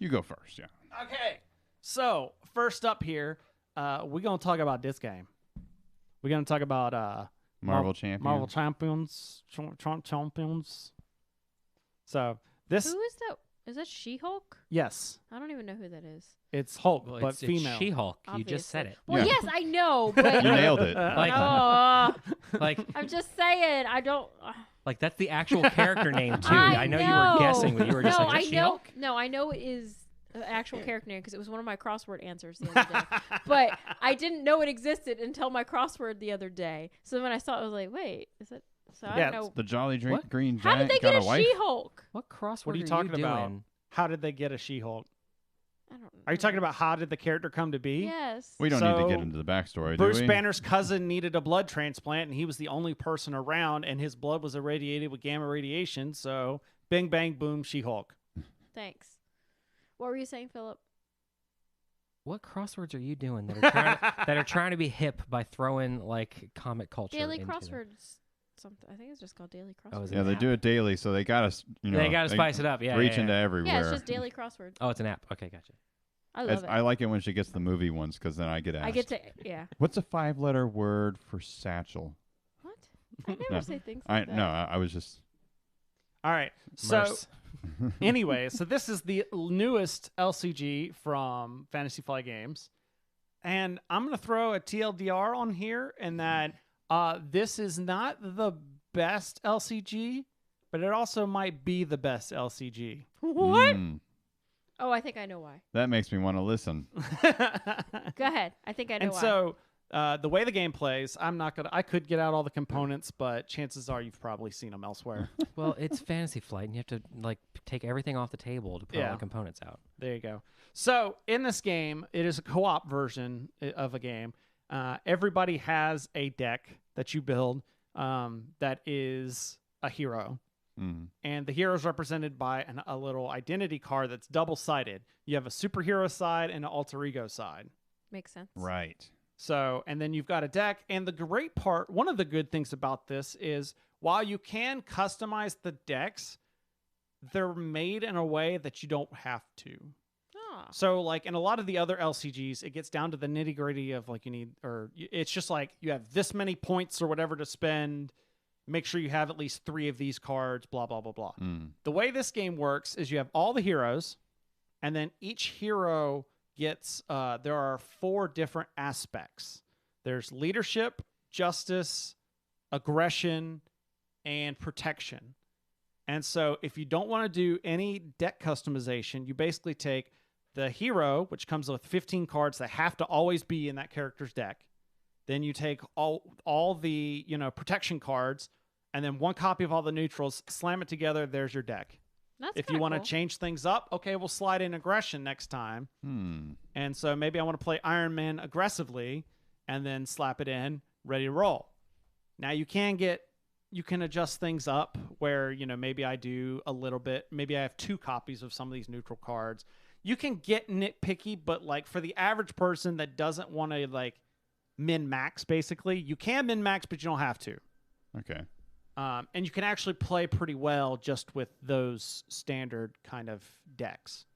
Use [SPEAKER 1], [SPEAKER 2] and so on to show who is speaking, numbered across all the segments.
[SPEAKER 1] You go first, yeah.
[SPEAKER 2] Okay. So, first up here, we're going to talk about this game. We're going to talk about
[SPEAKER 1] Marvel Champions.
[SPEAKER 2] Marvel Champions. So, this,
[SPEAKER 3] Who is that? Is that She-Hulk?
[SPEAKER 2] yes,
[SPEAKER 3] I don't even know who that is.
[SPEAKER 2] it's Hulk,
[SPEAKER 4] Well,
[SPEAKER 2] but
[SPEAKER 4] it's
[SPEAKER 2] female.
[SPEAKER 4] She-Hulk. You just said it.
[SPEAKER 3] Well,
[SPEAKER 1] Yeah.
[SPEAKER 3] yes, I know, but
[SPEAKER 1] You nailed it.
[SPEAKER 4] Like, like,
[SPEAKER 3] I'm just saying. I don't.
[SPEAKER 4] like that's the actual character name too.
[SPEAKER 3] I
[SPEAKER 4] know you were guessing, but you were just
[SPEAKER 3] no,
[SPEAKER 4] like,
[SPEAKER 3] I
[SPEAKER 4] "Is that
[SPEAKER 3] know.
[SPEAKER 4] She-Hulk?"
[SPEAKER 3] No, I know it is an actual character name because it was one of my crossword answers the other day. But I didn't know it existed until my crossword the other day. So when I saw it, I was like, "Wait, is it?" So I
[SPEAKER 2] Yeah,
[SPEAKER 3] don't know.
[SPEAKER 1] The Jolly
[SPEAKER 4] What?
[SPEAKER 1] Green
[SPEAKER 3] How
[SPEAKER 1] Giant
[SPEAKER 3] did they
[SPEAKER 1] got
[SPEAKER 3] get
[SPEAKER 1] a
[SPEAKER 3] a
[SPEAKER 1] wife.
[SPEAKER 3] She-Hulk?
[SPEAKER 4] What crossword
[SPEAKER 2] What are you
[SPEAKER 4] are
[SPEAKER 2] talking about?
[SPEAKER 4] doing?
[SPEAKER 2] How did they get a She-Hulk?
[SPEAKER 3] I don't know.
[SPEAKER 2] Are you talking about how did the character come to be?
[SPEAKER 3] Yes.
[SPEAKER 1] We don't need to get
[SPEAKER 2] So,
[SPEAKER 1] into the backstory,
[SPEAKER 2] Bruce
[SPEAKER 1] do we?
[SPEAKER 2] Banner's cousin needed a blood transplant, and he was the only person around, and his blood was irradiated with gamma radiation. So, bing, bang, boom, She-Hulk.
[SPEAKER 3] Thanks. What were you saying, Philip?
[SPEAKER 4] What crosswords are you doing that are trying to be hip by throwing like comic culture?
[SPEAKER 3] Daily
[SPEAKER 4] into them?
[SPEAKER 3] crosswords. Something. I think it's just called daily crosswords.
[SPEAKER 4] Oh, is it
[SPEAKER 1] Yeah,
[SPEAKER 4] an
[SPEAKER 1] they
[SPEAKER 4] app?
[SPEAKER 1] do it daily, so they got to,
[SPEAKER 4] They got to spice it up. Yeah,
[SPEAKER 1] reach
[SPEAKER 4] yeah,
[SPEAKER 1] into
[SPEAKER 4] yeah.
[SPEAKER 1] everywhere.
[SPEAKER 3] Yeah, it's just daily crosswords.
[SPEAKER 4] Oh, it's an app. Okay, gotcha.
[SPEAKER 3] I love it.
[SPEAKER 1] I like it when she gets the movie ones because then I get asked.
[SPEAKER 3] I get to. Yeah.
[SPEAKER 1] What's a 5-letter word for satchel?
[SPEAKER 3] What? I never
[SPEAKER 1] No.
[SPEAKER 3] say things like that.
[SPEAKER 1] No, I was just.
[SPEAKER 2] All right. So,
[SPEAKER 4] Merce.
[SPEAKER 2] anyway, so this is the newest LCG from Fantasy Flight Games. And I'm going to throw a TLDR on here in that this is not the best LCG, but it also might be the best LCG.
[SPEAKER 3] What?
[SPEAKER 1] Mm,
[SPEAKER 3] Oh, I think I know why.
[SPEAKER 1] that makes me want to listen.
[SPEAKER 3] Go ahead. I think I know
[SPEAKER 2] And
[SPEAKER 3] why.
[SPEAKER 2] so the way the game plays, I could get out all the components, but chances are you've probably seen them elsewhere.
[SPEAKER 4] Well, it's Fantasy Flight, and you have to like take everything off the table to put all
[SPEAKER 2] Yeah.
[SPEAKER 4] the components out.
[SPEAKER 2] There you go. So in this game, it is a co-op version of a game. Everybody has a deck that you build that is a hero.
[SPEAKER 1] Mm.
[SPEAKER 2] And the hero is represented by a little identity card that's double-sided. You have a superhero side and an alter ego side.
[SPEAKER 3] Makes sense.
[SPEAKER 1] Right.
[SPEAKER 2] So, and then you've got a deck. And the great part, one of the good things about this is while you can customize the decks, they're made in a way that you don't have to.
[SPEAKER 3] Ah.
[SPEAKER 2] So, like in a lot of the other LCGs, it gets down to the nitty gritty of like it's just like you have this many points or whatever to spend. Make sure you have at least 3 of these cards, blah, blah, blah, blah.
[SPEAKER 1] Mm.
[SPEAKER 2] The way this game works is you have all the heroes, and then each hero gets, there are 4 different aspects. There's leadership, justice, aggression, and protection. And so if you don't want to do any deck customization, you basically take the hero, which comes with 15 cards that have to always be in that character's deck. Then you take all the, protection cards, and then 1 copy of all the neutrals, slam it together, there's your deck.
[SPEAKER 3] That's
[SPEAKER 2] If you
[SPEAKER 3] kinda
[SPEAKER 2] want to
[SPEAKER 3] cool.
[SPEAKER 2] change things up, okay, we'll slide in aggression next time.
[SPEAKER 1] Hmm.
[SPEAKER 2] And so maybe I want to play Iron Man aggressively and then slap it in, ready to roll. Now you can adjust things up where, maybe I do a little bit, maybe I have 2 copies of some of these neutral cards. You can get nitpicky, but like for the average person that doesn't want to like min-max, basically, you can min-max, but you don't have to.
[SPEAKER 1] Okay.
[SPEAKER 2] And you can actually play pretty well just with those standard kind of decks.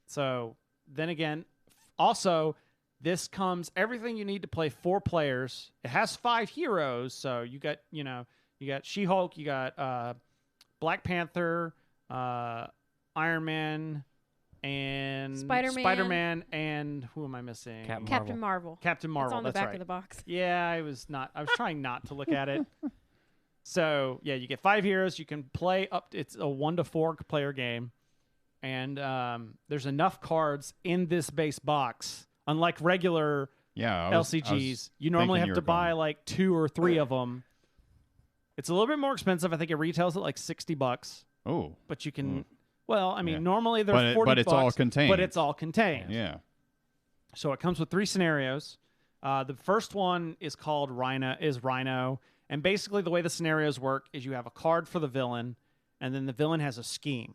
[SPEAKER 2] So then again, also, this comes everything you need to play 4 players. It has 5 heroes, so you got She-Hulk, you got Black Panther, Iron Man, and
[SPEAKER 3] Spider-Man.
[SPEAKER 2] and who am I missing?
[SPEAKER 3] Captain Marvel.
[SPEAKER 2] Captain Marvel.
[SPEAKER 3] It's on the
[SPEAKER 2] that's
[SPEAKER 3] back
[SPEAKER 2] right.
[SPEAKER 3] of the box.
[SPEAKER 2] Yeah, I was trying not to look at it. So yeah, you get 5 heroes. You can play up. It's a 1 to 4 player game, and there's enough cards in this base box. Unlike regular
[SPEAKER 1] Yeah.
[SPEAKER 2] LCGs, you normally have to buy like 2 or 3 of them. It's a little bit more expensive. I think it retails at like $60,
[SPEAKER 1] Oh.
[SPEAKER 2] but you can.
[SPEAKER 1] Mm.
[SPEAKER 2] Well, I mean,
[SPEAKER 1] Yeah.
[SPEAKER 2] normally they're $40.
[SPEAKER 1] But it's all contained.
[SPEAKER 2] But it's all contained.
[SPEAKER 1] Yeah.
[SPEAKER 2] So it comes with 3 scenarios. The first one is called Rhino, and basically the way the scenarios work is you have a card for the villain, and then the villain has a scheme,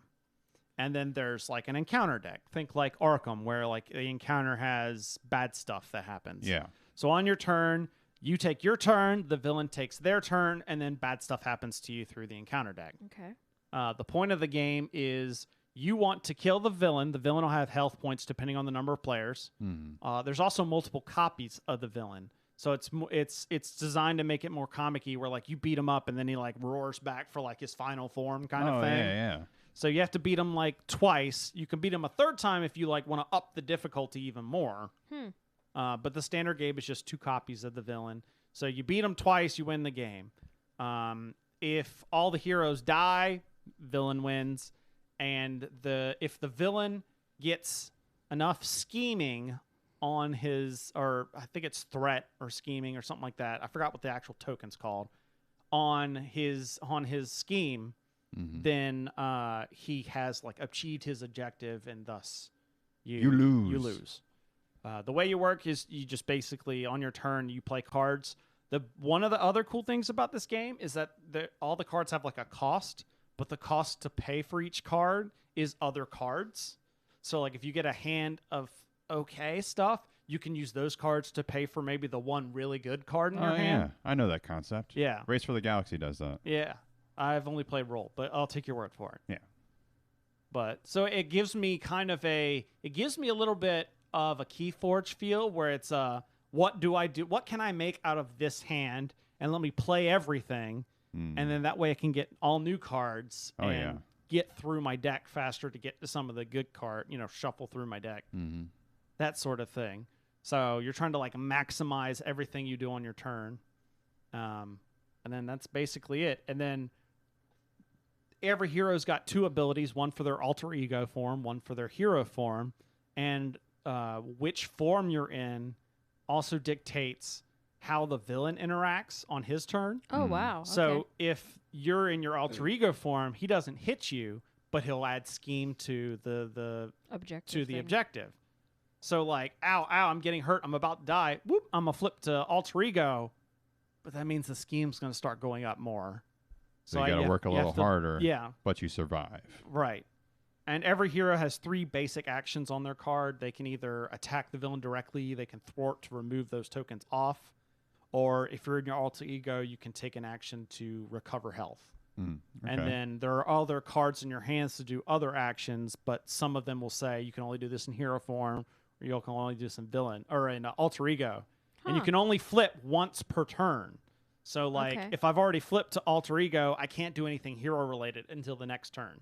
[SPEAKER 2] and then there's like an encounter deck. Think like Arkham, where like the encounter has bad stuff that happens.
[SPEAKER 1] Yeah.
[SPEAKER 2] So on your turn, you take your turn, the villain takes their turn, and then bad stuff happens to you through the encounter deck.
[SPEAKER 3] Okay.
[SPEAKER 2] The point of the game is you want to kill the villain. The villain will have health points depending on the number of players. There's also multiple copies of the villain. So it's designed to make it more comic-y, where like you beat him up and then he like roars back for like his final form kind of thing.
[SPEAKER 1] Yeah.
[SPEAKER 2] So you have to beat him like twice. You can beat him a third time if you like want to up the difficulty even more. But the standard game is just 2 copies of the villain. So you beat him twice, you win the game. If all the heroes die, villain wins. And if the villain gets enough scheming on his, or I think it's threat or scheming or something like that. I forgot what the actual token's called. On his scheme, then he has like achieved his objective, and thus you
[SPEAKER 1] lose.
[SPEAKER 2] You lose. The way you work is you just basically on your turn you play cards. One of the other cool things about this game is that all the cards have like a cost, but the cost to pay for each card is other cards. So like if you get a hand of okay stuff, you can use those cards to pay for maybe the one really good card in your hand.
[SPEAKER 1] I know that concept.
[SPEAKER 2] Yeah.
[SPEAKER 1] Race for the Galaxy does that.
[SPEAKER 2] Yeah. I've only played Roll, but I'll take your word for it.
[SPEAKER 1] Yeah.
[SPEAKER 2] But so it gives me a little bit of a Keyforge feel, where it's what do I do? What can I make out of this hand? And let me play everything. And then that way I can get all new cards and get through my deck faster to get to some of the good card, shuffle through my deck. That sort of thing. So you're trying to like maximize everything you do on your turn. And then that's basically it. And then every hero's got 2 abilities, one for their alter ego form, one for their hero form. And which form you're in also dictates how the villain interacts on his turn.
[SPEAKER 3] Oh, wow.
[SPEAKER 2] So
[SPEAKER 3] Okay.
[SPEAKER 2] if you're in your alter ego form, he doesn't hit you, but he'll add scheme to the objective. So like, ow, I'm getting hurt. I'm about to die. Whoop, I'm going to flip to alter ego. But that means the scheme's going to start going up more.
[SPEAKER 1] So you got to work a little harder.
[SPEAKER 2] Yeah.
[SPEAKER 1] But you survive.
[SPEAKER 2] Right. And every hero has 3 basic actions on their card. They can either attack the villain directly, they can thwart to remove those tokens off, or if you're in your alter ego, you can take an action to recover health.
[SPEAKER 1] Okay.
[SPEAKER 2] And then there are other cards in your hands to do other actions, but some of them will say you can only do this in hero form, or you can only do this in villain or in alter ego, and you can only flip once per turn. So like, if I've already flipped to alter ego, I can't do anything hero related until the next turn.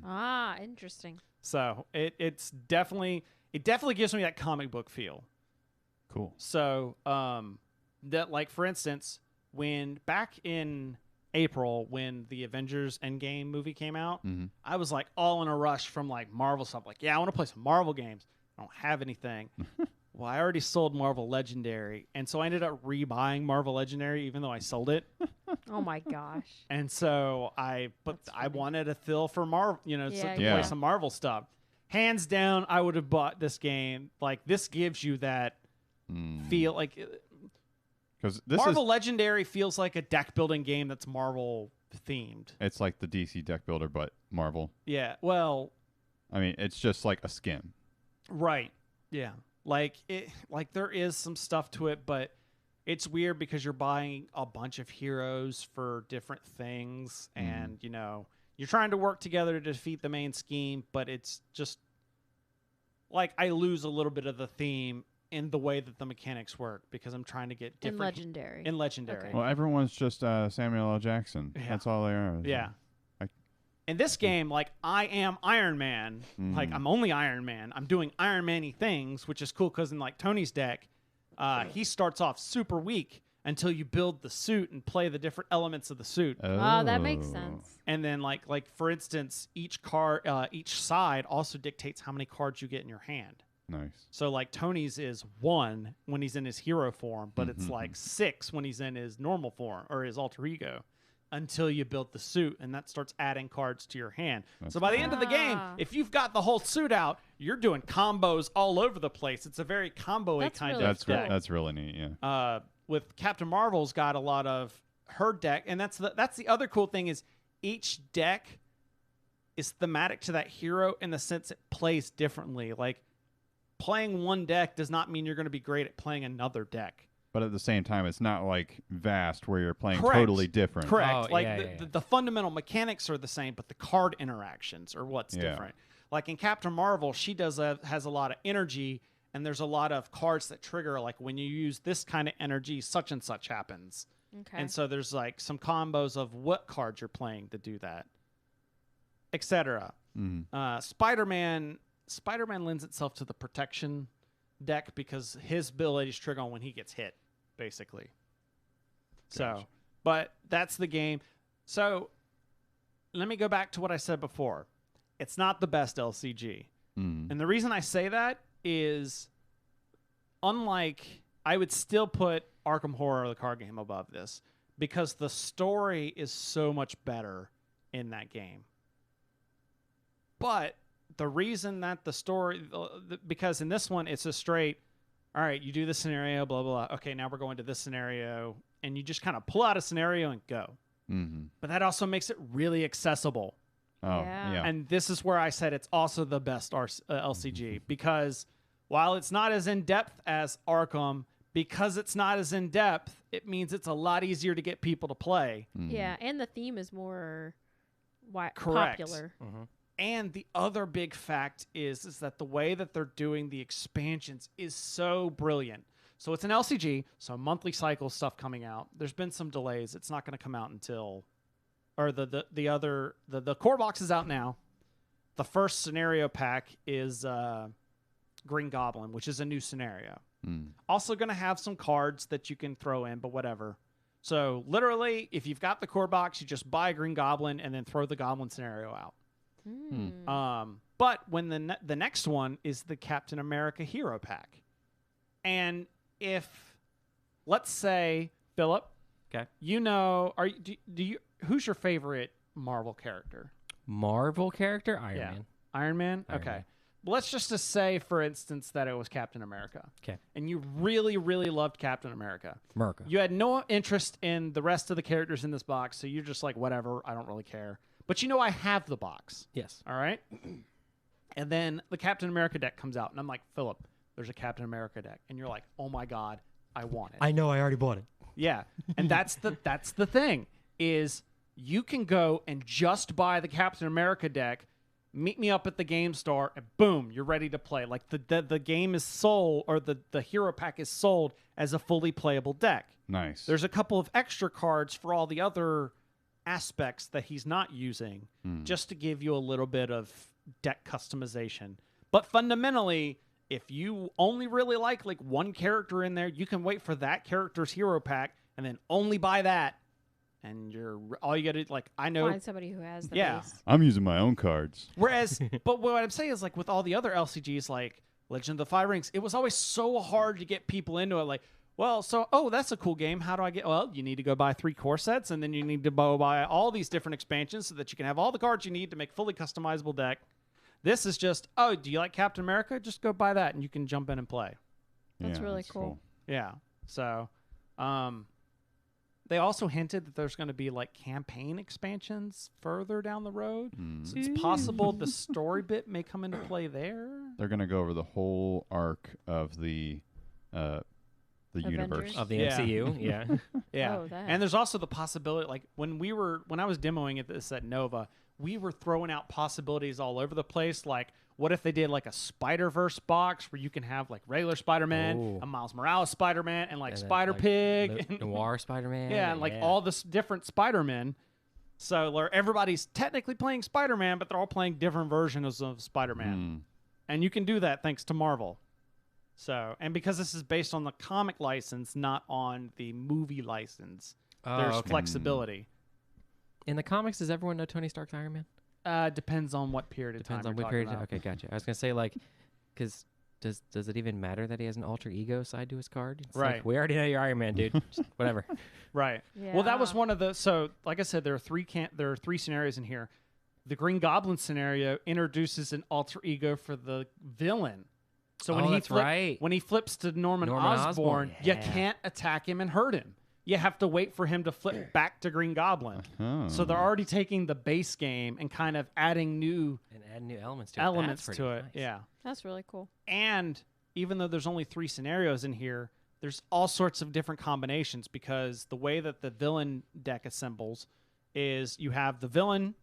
[SPEAKER 3] Ah, interesting.
[SPEAKER 2] So it definitely gives me that comic book feel.
[SPEAKER 1] Cool.
[SPEAKER 2] So that, like, for instance, when back in April when the Avengers Endgame movie came out, I was like all in a rush from like Marvel stuff. Like, yeah, I want to play some Marvel games. I don't have anything. Well, I already sold Marvel Legendary, and so I ended up rebuying Marvel Legendary even though I sold it.
[SPEAKER 3] Oh my gosh.
[SPEAKER 2] And so I wanted a feel for Marvel, to play some Marvel stuff. Hands down, I would have bought this game. Like, this gives you that feel like
[SPEAKER 1] because
[SPEAKER 2] Marvel Legendary feels like a deck building game that's Marvel themed.
[SPEAKER 1] It's like the DC deck builder, but Marvel.
[SPEAKER 2] Yeah. Well,
[SPEAKER 1] I mean, it's just like a skin.
[SPEAKER 2] Right. Yeah. Like there is some stuff to it, but it's weird because you're buying a bunch of heroes for different things, and you're trying to work together to defeat the main scheme, but it's just like I lose a little bit of the theme in the way that the mechanics work because I'm trying to get different
[SPEAKER 3] in Legendary.
[SPEAKER 2] Okay.
[SPEAKER 1] Well, everyone's just Samuel L. Jackson.
[SPEAKER 2] Yeah.
[SPEAKER 1] That's all they are.
[SPEAKER 2] Yeah. In this game, like, I am Iron Man. Like, I'm only Iron Man. I'm doing Iron Man-y things, which is cool because in, like, Tony's deck, he starts off super weak until you build the suit and play the different elements of the suit.
[SPEAKER 3] Oh, that makes sense.
[SPEAKER 2] And then, like for instance, each card, each side also dictates how many cards you get in your hand.
[SPEAKER 1] Nice.
[SPEAKER 2] So, like, Tony's is 1 when he's in his hero form, but it's, like, 6 when he's in his normal form or his alter ego. Until you build the suit, and that starts adding cards to your hand. So by the end of the game, if you've got the whole suit out, you're doing combos all over the place. It's a very combo-y kind of deck.
[SPEAKER 1] That's really neat, yeah.
[SPEAKER 2] With Captain Marvel's got a lot of her deck, and that's the other cool thing is each deck is thematic to that hero in the sense it plays differently. Like, playing one deck does not mean you're going to be great at playing another deck.
[SPEAKER 1] But at the same time, it's not like Vast where you're playing
[SPEAKER 2] Correct.
[SPEAKER 1] totally different.
[SPEAKER 2] Correct.
[SPEAKER 4] Oh,
[SPEAKER 2] like
[SPEAKER 4] yeah.
[SPEAKER 2] the fundamental mechanics are the same, but the card interactions are what's different. Like in Captain Marvel, she has a lot of energy, and there's a lot of cards that trigger, like when you use this kind of energy, such and such happens.
[SPEAKER 3] Okay.
[SPEAKER 2] And so there's like some combos of what cards you're playing to do that, etc. Spider-Man lends itself to the protection deck because his abilities trigger on when he gets hit, basically. So,
[SPEAKER 1] Gotcha.
[SPEAKER 2] but that's the game. So let me go back to what I said before. It's not the best LCG. And the reason I say that is, unlike, I would still put Arkham Horror, the card game, above this because the story is so much better in that game. But the reason that the story, because in this one, it's a straight, all right, you do this scenario, blah, blah, blah. Okay, now we're going to this scenario. And you just kind of pull out a scenario and go. But that also makes it really accessible.
[SPEAKER 1] Oh,
[SPEAKER 3] Yeah.
[SPEAKER 1] yeah.
[SPEAKER 2] And this is where I said it's also the best LCG because while it's not as in-depth as Arkham, because it's not as in-depth, it means it's a lot easier to get people to play.
[SPEAKER 3] Yeah, and the theme is more
[SPEAKER 2] Correct.
[SPEAKER 3] popular.
[SPEAKER 2] And the other big fact is that the way that they're doing the expansions is so brilliant. So it's an LCG, so monthly cycle stuff coming out. There's been some delays. It's not going to come out until, or the core box is out now. The first scenario pack is Green Goblin, which is a new scenario. Also going to have some cards that you can throw in, but whatever. So literally, if you've got the core box, you just buy Green Goblin and then throw the Goblin scenario out. But when the next one is the Captain America Hero Pack, and if, let's say, Philip,
[SPEAKER 4] Okay.
[SPEAKER 2] you know, do you who's your favorite Marvel character?
[SPEAKER 4] Marvel character, Iron
[SPEAKER 2] Yeah.
[SPEAKER 4] Man.
[SPEAKER 2] Iron Man.
[SPEAKER 4] Iron
[SPEAKER 2] Okay.
[SPEAKER 4] Man.
[SPEAKER 2] Let's just say, for instance, that it was Captain America.
[SPEAKER 4] Okay.
[SPEAKER 2] And you really, really loved Captain America.
[SPEAKER 4] America.
[SPEAKER 2] You had no interest in the rest of the characters in this box, so you're just like, whatever, I don't really care. But you know I have the box.
[SPEAKER 4] Yes.
[SPEAKER 2] All right? And then the Captain America deck comes out, and I'm like, Philip, there's a Captain America deck. And you're like, oh my God, I want it.
[SPEAKER 4] I know. I already bought it.
[SPEAKER 2] Yeah. And that's the thing, is you can go and just buy the Captain America deck, meet me up at the game store, and boom, you're ready to play. Like the game is sold, or the hero pack is sold as a fully playable deck.
[SPEAKER 1] Nice.
[SPEAKER 2] There's a couple of extra cards for all the other aspects that he's not using, just to give you a little bit of deck customization. But fundamentally, if you only really like one character in there, you can wait for that character's hero pack and then only buy that. And all you got to I know.
[SPEAKER 3] Find somebody who has the
[SPEAKER 2] Yeah.
[SPEAKER 3] base.
[SPEAKER 1] I'm using my own cards.
[SPEAKER 2] Whereas, but what I'm saying is with all the other LCGs, like Legend of the Five Rings, it was always so hard to get people into it. Like, well, that's a cool game. How do I get? Well, you need to go buy 3 core sets, and then you need to buy all these different expansions so that you can have all the cards you need to make fully customizable deck. This is just, oh, do you like Captain America? Just go buy that, and you can jump in and play.
[SPEAKER 3] That's
[SPEAKER 1] Yeah,
[SPEAKER 3] really cool.
[SPEAKER 2] Yeah. So, they also hinted that there's going to be campaign expansions further down the road. So it's possible the story bit may come into play there.
[SPEAKER 1] They're going to go over the whole arc of the universe.
[SPEAKER 3] Avengers?
[SPEAKER 4] Of the
[SPEAKER 2] Yeah.
[SPEAKER 4] MCU. Yeah.
[SPEAKER 2] Yeah.
[SPEAKER 3] Oh, that.
[SPEAKER 2] And there's also the possibility, when I was demoing this at Nova, we were throwing out possibilities all over the place. Like, what if they did a Spider-Verse box where you can have regular Spider-Man,
[SPEAKER 4] Ooh.
[SPEAKER 2] a Miles Morales Spider-Man, and
[SPEAKER 4] And then,
[SPEAKER 2] Spider-Pig.
[SPEAKER 4] Noir Spider-Man.
[SPEAKER 2] yeah, and all this different Spider-Men. So everybody's technically playing Spider-Man, but they're all playing different versions of Spider-Man. And you can do that thanks to Marvel. So, and because this is based on the comic license, not on the movie license, there's
[SPEAKER 4] okay.
[SPEAKER 2] flexibility.
[SPEAKER 4] In the comics, does everyone know Tony Stark's Iron Man?
[SPEAKER 2] Depends on what period of
[SPEAKER 4] Depends
[SPEAKER 2] time
[SPEAKER 4] on
[SPEAKER 2] you're
[SPEAKER 4] what
[SPEAKER 2] talking
[SPEAKER 4] period.
[SPEAKER 2] about.
[SPEAKER 4] Okay, gotcha. I was gonna say because does it even matter that he has an alter ego side to his card? It's
[SPEAKER 2] Right.
[SPEAKER 4] we already know you're Iron Man, dude. Just whatever.
[SPEAKER 2] Right. Well, that was
[SPEAKER 3] Yeah.
[SPEAKER 2] one of the. So, like I said, there are 3 scenarios in here. The Green Goblin scenario introduces an alter ego for the villain. So when
[SPEAKER 4] Oh,
[SPEAKER 2] he
[SPEAKER 4] that's right.
[SPEAKER 2] when he flips to Norman
[SPEAKER 4] Norman
[SPEAKER 2] Osborn,
[SPEAKER 4] Osborn,
[SPEAKER 2] you
[SPEAKER 4] yeah.
[SPEAKER 2] can't attack him and hurt him. You have to wait for him to flip back to Green Goblin.
[SPEAKER 1] Oh.
[SPEAKER 2] So they're already taking the base game and kind of adding new
[SPEAKER 4] And add new elements to it.
[SPEAKER 2] elements
[SPEAKER 4] That's
[SPEAKER 2] to
[SPEAKER 4] pretty
[SPEAKER 2] it.
[SPEAKER 4] nice.
[SPEAKER 2] Yeah.
[SPEAKER 3] That's really cool.
[SPEAKER 2] And even though there's only 3 scenarios in here, there's all sorts of different combinations because the way that the villain deck assembles is you have the villain,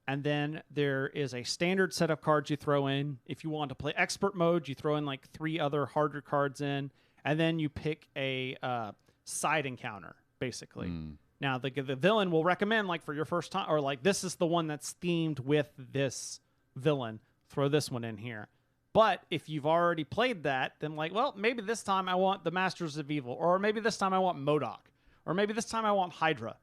[SPEAKER 2] And then there is a standard set of cards you throw in. If you want to play expert mode, you throw in like 3 other harder cards in, and then you pick a side encounter, basically. Now, the villain will recommend, like, for your first time, or like, this is the one that's themed with this villain. Throw this one in here. But if you've already played that, then like, well, maybe this time I want the Masters of Evil, or maybe this time I want MODOK, or maybe this time I want Hydra.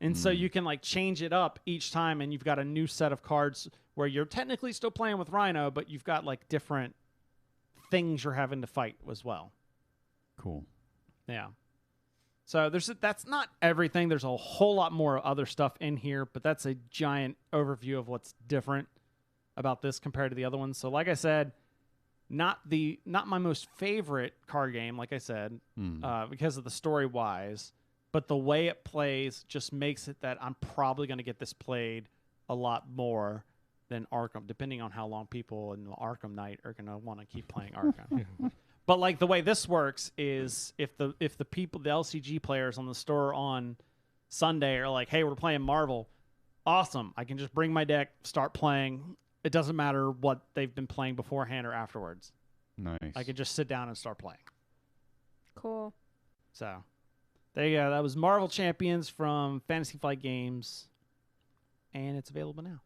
[SPEAKER 2] And so you can like change it up each time, and you've got a new set of cards where you're technically still playing with Rhino, but you've got like different things you're having to fight as well.
[SPEAKER 1] Cool.
[SPEAKER 2] Yeah. So that's not everything. There's a whole lot more other stuff in here, but that's a giant overview of what's different about this compared to the other ones. So like I said, not my most favorite card game, like I said, because of the story wise, but the way it plays just makes it that I'm probably going to get this played a lot more than Arkham, depending on how long people in the Arkham Night are going to want to keep playing Arkham. But like the way this works is if the people, the LCG players on the store on Sunday are like, hey, we're playing Marvel, awesome. I can just bring my deck, start playing. It doesn't matter what they've been playing beforehand or afterwards.
[SPEAKER 1] Nice.
[SPEAKER 2] I could just sit down and start playing.
[SPEAKER 3] Cool.
[SPEAKER 2] So there you go. That was Marvel Champions from Fantasy Flight Games, and it's available now.